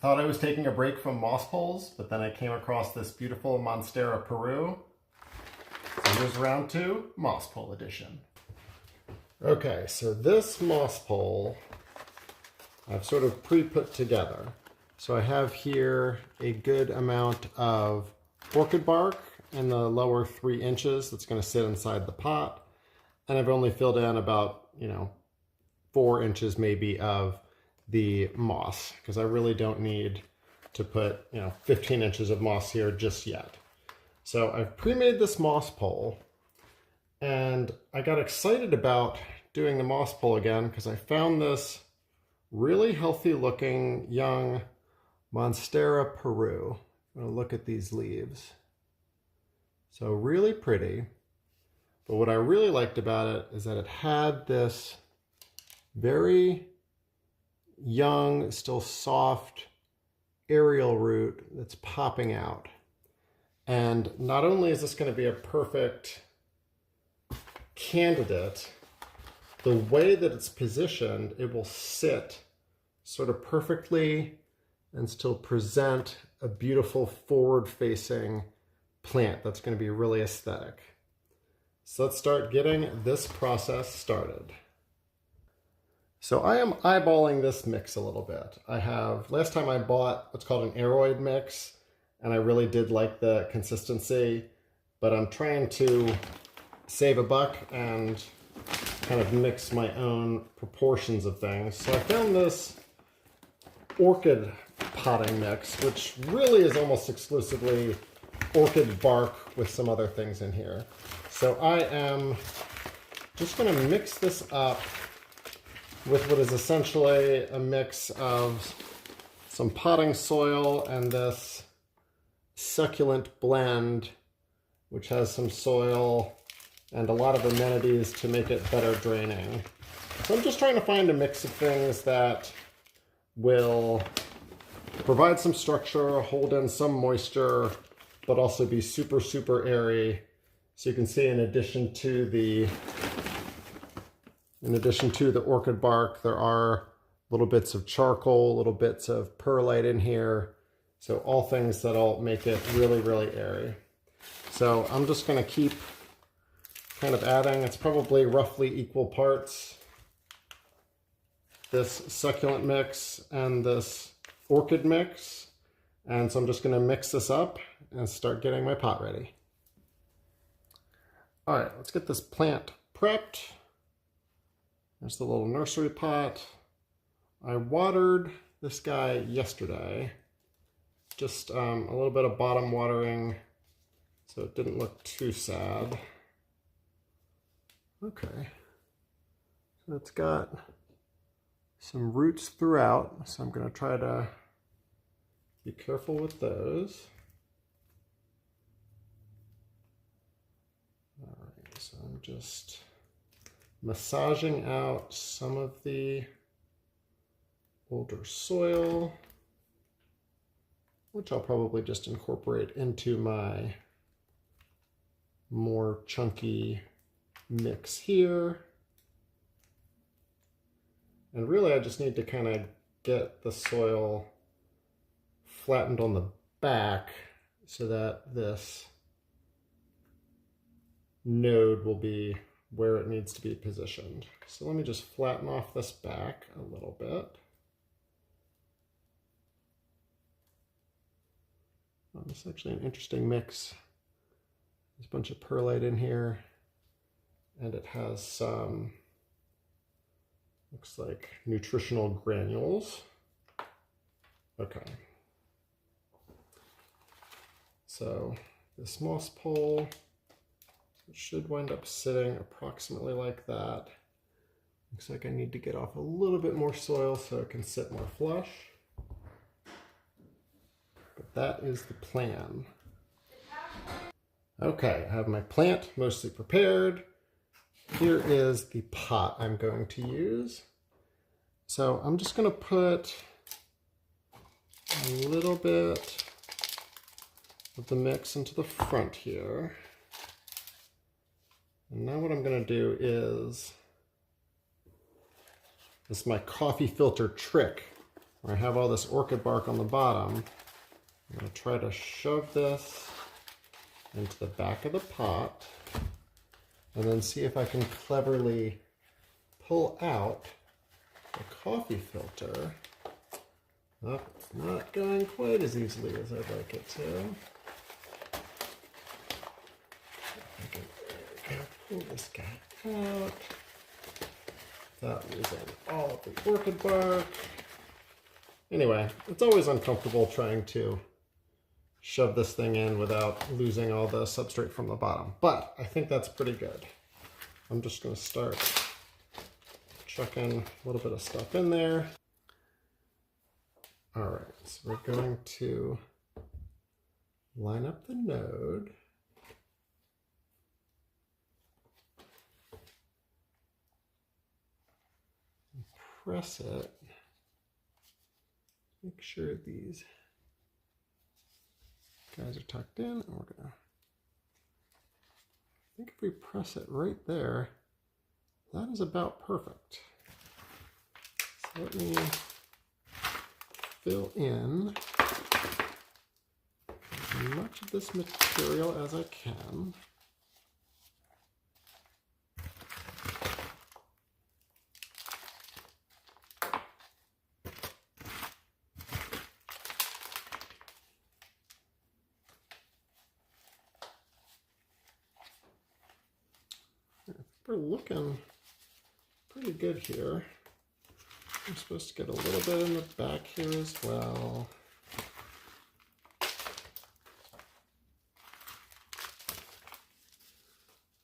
thought I was taking a break from moss poles, but then I came across this beautiful Monstera Peru. So here's round 2, moss pole edition. Okay, so this moss pole I've sort of pre-put together. So I have here a good amount of orchid bark in the lower 3 inches that's going to sit inside the pot. And I've only filled in about, 4 inches maybe of the moss, because I really don't need to put 15 inches of moss here just yet. So I've pre-made this moss pole, and I got excited about doing the moss pole again because I found this really healthy looking young Monstera Peru. I'm going to look at these leaves. So really pretty, but what I really liked about it is that it had this very young, still soft aerial root that's popping out. And not only is this going to be a perfect candidate, the way that it's positioned, it will sit sort of perfectly and still present a beautiful forward-facing plant that's going to be really aesthetic. So let's start getting this process started. So I am eyeballing this mix a little bit. Last time I bought what's called an aroid mix, and I really did like the consistency, but I'm trying to save a buck and kind of mix my own proportions of things. So I found this orchid potting mix, which really is almost exclusively orchid bark with some other things in here. So I am just going to mix this up with what is essentially a mix of some potting soil and this succulent blend, which has some soil and a lot of amenities to make it better draining. So I'm just trying to find a mix of things that will provide some structure, hold in some moisture, but also be super, super airy. So you can see in addition to the orchid bark, there are little bits of charcoal, little bits of perlite in here. So all things that'll make it really, really airy. So I'm just going to keep kind of adding, it's probably roughly equal parts, this succulent mix and this orchid mix. And so I'm just going to mix this up and start getting my pot ready. All right, let's get this plant prepped. There's the little nursery pot. I watered this guy yesterday. Just a little bit of bottom watering so it didn't look too sad. Okay, so it's got some roots throughout, so I'm going to try to be careful with those. All right, so I'm just massaging out some of the older soil, which I'll probably just incorporate into my more chunky mix here. And really I just need to kind of get the soil flattened on the back so that this node will be where it needs to be positioned. So let me just flatten off this back a little bit. Oh, this is actually an interesting mix. There's a bunch of perlite in here, and it has some, looks like nutritional granules. Okay. So this moss pole should wind up sitting approximately like that. Looks like I need to get off a little bit more soil so it can sit more flush. But that is the plan. Okay, I have my plant mostly prepared. Here is the pot I'm going to use. So I'm just going to put a little bit of the mix into the front here. And now what I'm going to do is, this is my coffee filter trick. where I have all this orchid bark on the bottom. I'm going to try to shove this into the back of the pot and then see if I can cleverly pull out the coffee filter. Oh, it's not going quite as easily as I'd like it to. There we go. Pull this guy out without losing all of the orchid bark. Anyway, it's always uncomfortable trying to shove this thing in without losing all the substrate from the bottom, but I think that's pretty good. I'm just going to start chucking a little bit of stuff in there. All right, so we're going to line up the node. And press it. Make sure these guys are tucked in, and we're gonna, I think if we press it right there, that is about perfect. So let me fill in as much of this material as I can. We're looking pretty good here. I'm supposed to get a little bit in the back here as well.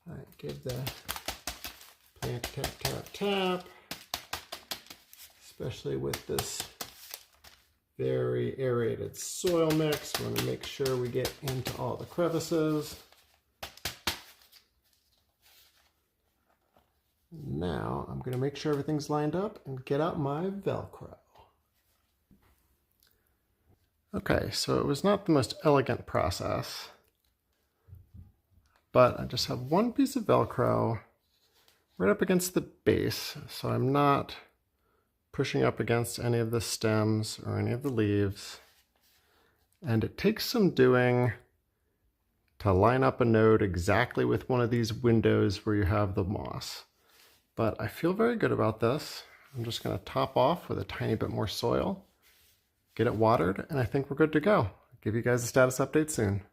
All right, give the plant tap, tap, tap, especially with this very aerated soil mix. We want to make sure we get into all the crevices. Now I'm going to make sure everything's lined up and get out my Velcro. Okay, so it was not the most elegant process, but I just have one piece of Velcro right up against the base, so I'm not pushing up against any of the stems or any of the leaves. And it takes some doing to line up a node exactly with one of these windows where you have the moss. But I feel very good about this. I'm just going to top off with a tiny bit more soil, get it watered, and I think we're good to go. I'll give you guys a status update soon.